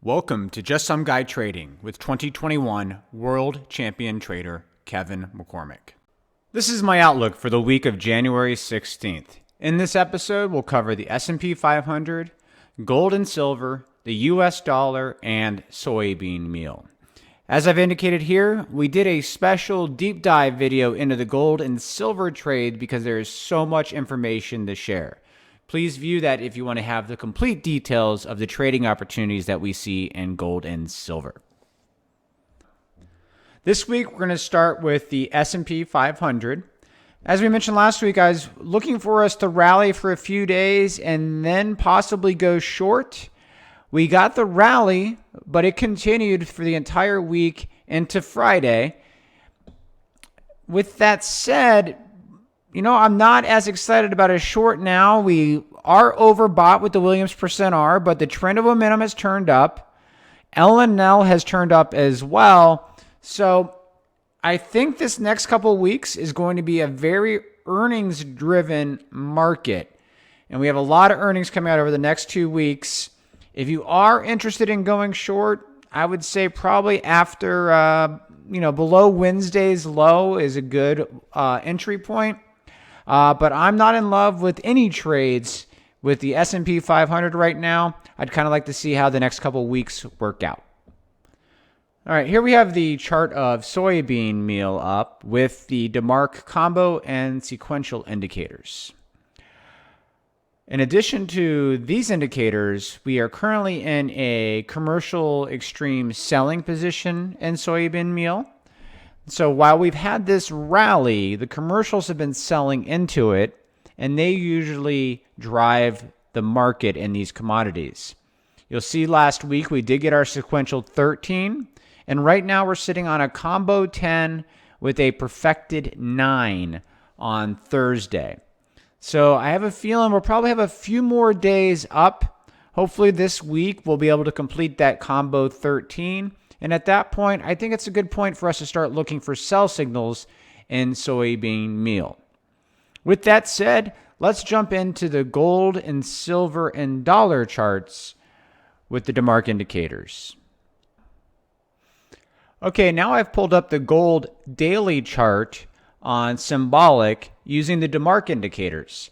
Welcome to Just Some Guy Trading with 2021 World Champion Trader Kevin McCormick. This is my outlook for the week of January 16th. In this episode, we'll cover the S&P 500, gold and silver, the US dollar, and soybean meal. As I've indicated here, we did a special deep dive video into the gold and silver trade because there is so much information to share. Please view that if you want to have the complete details of the trading opportunities that we see in gold and silver. This week, we're going to start with the S&P 500. As we mentioned last week, I was looking for us to rally for a few days and then possibly go short. We got the rally, but it continued for the entire week into Friday. With that said, I'm not as excited about a short now. We are overbought with the Williams percent R, but the trend of momentum has turned up. L&L has turned up as well. So I think this next couple of weeks is going to be a very earnings-driven market. And we have a lot of earnings coming out over the next 2 weeks. If you are interested in going short, I would say probably after, below Wednesday's low is a good entry point. But I'm not in love with any trades with the S&P 500 right now. I'd kind of like to see how the next couple weeks work out. All right, here we have the chart of soybean meal up with the DeMark combo and sequential indicators. In addition to these indicators, we are currently in a commercial extreme selling position in soybean meal. So while we've had this rally, the commercials have been selling into it, and they usually drive the market in these commodities. You'll see last week we did get our sequential 13, and right now we're sitting on a combo 10 with a perfected 9 on Thursday. So I have a feeling we'll probably have a few more days up. Hopefully this week we'll be able to complete that combo 13. And at that point, I think it's a good point for us to start looking for sell signals in soybean meal. With that said, let's jump into the gold and silver and dollar charts with the DeMark indicators. Okay, now I've pulled up the gold daily chart on symbolic using the DeMark indicators.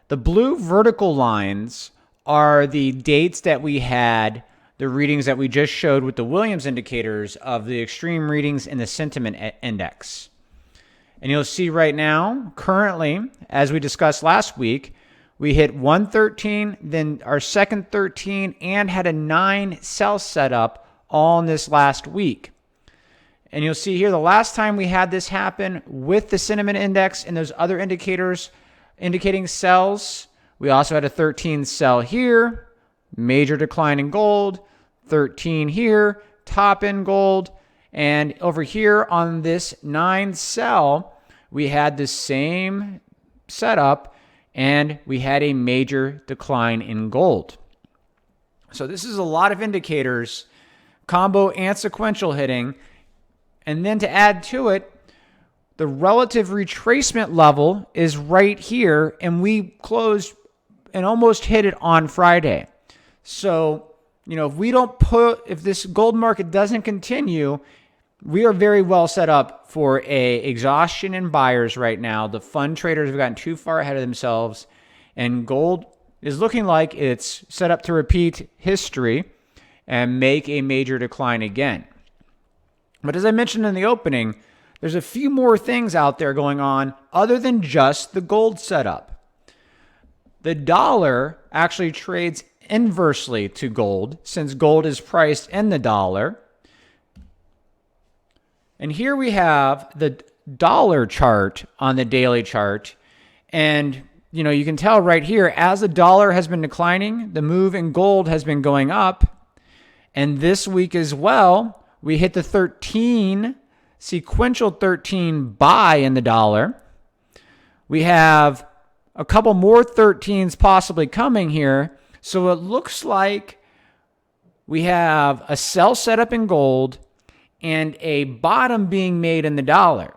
The blue vertical lines are the dates that we had the readings that we just showed with the Williams indicators of the extreme readings in the sentiment index. And you'll see right now, currently, as we discussed last week, we hit 113, then our second 13, and had a 9 sell setup all in this last week. And you'll see here the last time we had this happen with the sentiment index and those other indicators indicating sells, we also had a 13 sell here, major decline in gold, 13 here, top in gold, and over here on this 9 sell, we had the same setup and we had a major decline in gold. So this is a lot of indicators, combo and sequential hitting, and then to add to it, the relative retracement level is right here, and we closed and almost hit it on Friday. So, if this gold market doesn't continue, we are very well set up for a exhaustion in buyers right now. The fund traders have gotten too far ahead of themselves, and gold is looking like it's set up to repeat history and make a major decline again. But as I mentioned in the opening, there's a few more things out there going on other than just the gold setup. The dollar actually trades inversely to gold since gold is priced in the dollar. And here we have the dollar chart on the daily chart. And, you can tell right here, as the dollar has been declining, the move in gold has been going up. And this week as well, we hit the 13, sequential 13 buy in the dollar. We have a couple more 13s possibly coming here. So it looks like we have a sell setup in gold and a bottom being made in the dollar.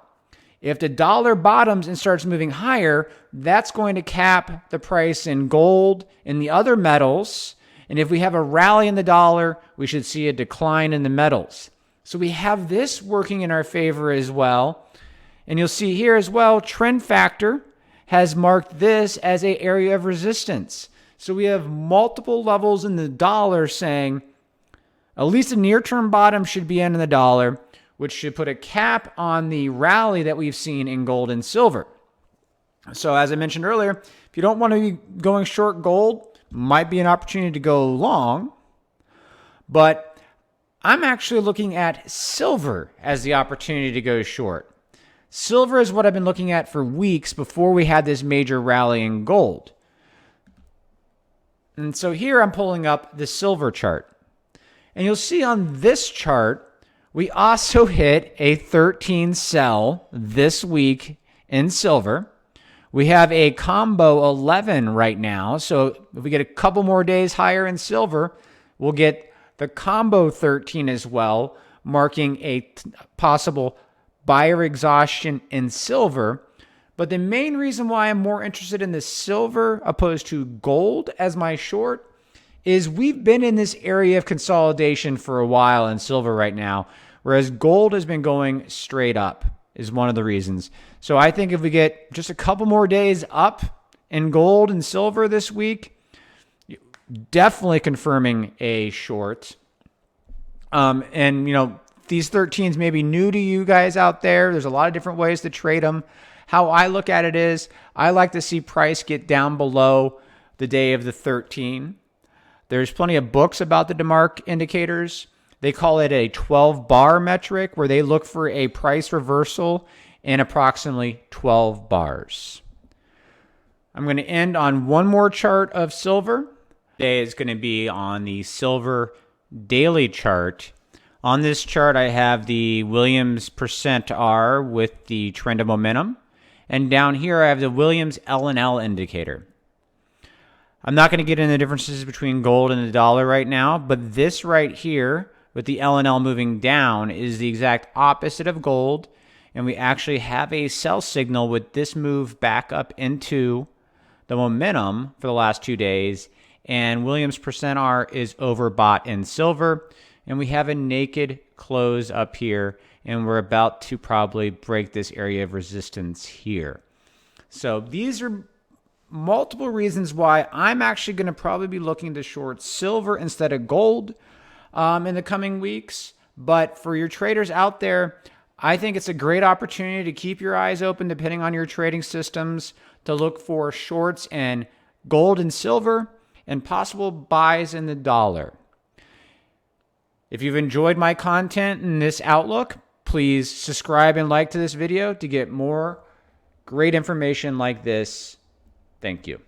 If the dollar bottoms and starts moving higher, that's going to cap the price in gold and the other metals And if we have a rally in the dollar, we should see a decline in the metals. So we have this working in our favor as well. And you'll see here as well, trend factor has marked this as an area of resistance. So we have multiple levels in the dollar saying at least a near-term bottom should be in the dollar, which should put a cap on the rally that we've seen in gold and silver. So as I mentioned earlier, if you don't want to be going short gold, might be an opportunity to go long. But I'm actually looking at silver as the opportunity to go short. Silver is what I've been looking at for weeks before we had this major rally in gold. And so here I'm pulling up the silver chart. And you'll see on this chart, we also hit a 13 sell this week in silver. We have a combo 11 right now. So if we get a couple more days higher in silver, we'll get the combo 13 as well, marking a possible buyer exhaustion in silver. But the main reason why I'm more interested in the silver opposed to gold as my short is we've been in this area of consolidation for a while in silver right now, whereas gold has been going straight up is one of the reasons. So I think if we get just a couple more days up in gold and silver this week, definitely confirming a short. And, you know, these 13s may be new to you guys out there. There's a lot of different ways to trade them. How I look at it is I like to see price get down below the day of the 13. There's plenty of books about the DeMark indicators. They call it a 12 bar metric where they look for a price reversal in approximately 12 bars. I'm going to end on one more chart of silver. Today is going to be on the silver daily chart. On this chart, I have the Williams percent R with the trend of momentum. And down here, I have the Williams L&L indicator. I'm not going to get into the differences between gold and the dollar right now, but this right here with the L&L moving down is the exact opposite of gold. And we actually have a sell signal with this move back up into the momentum for the last 2 days. And Williams percent R is overbought in silver. And we have a naked close up here. And we're about to probably break this area of resistance here. So these are multiple reasons why I'm actually going to probably be looking to short silver instead of gold in the coming weeks. But for your traders out there, I think it's a great opportunity to keep your eyes open depending on your trading systems to look for shorts in gold and silver and possible buys in the dollar. If you've enjoyed my content in this outlook, please subscribe and like to this video to get more great information like this. Thank you.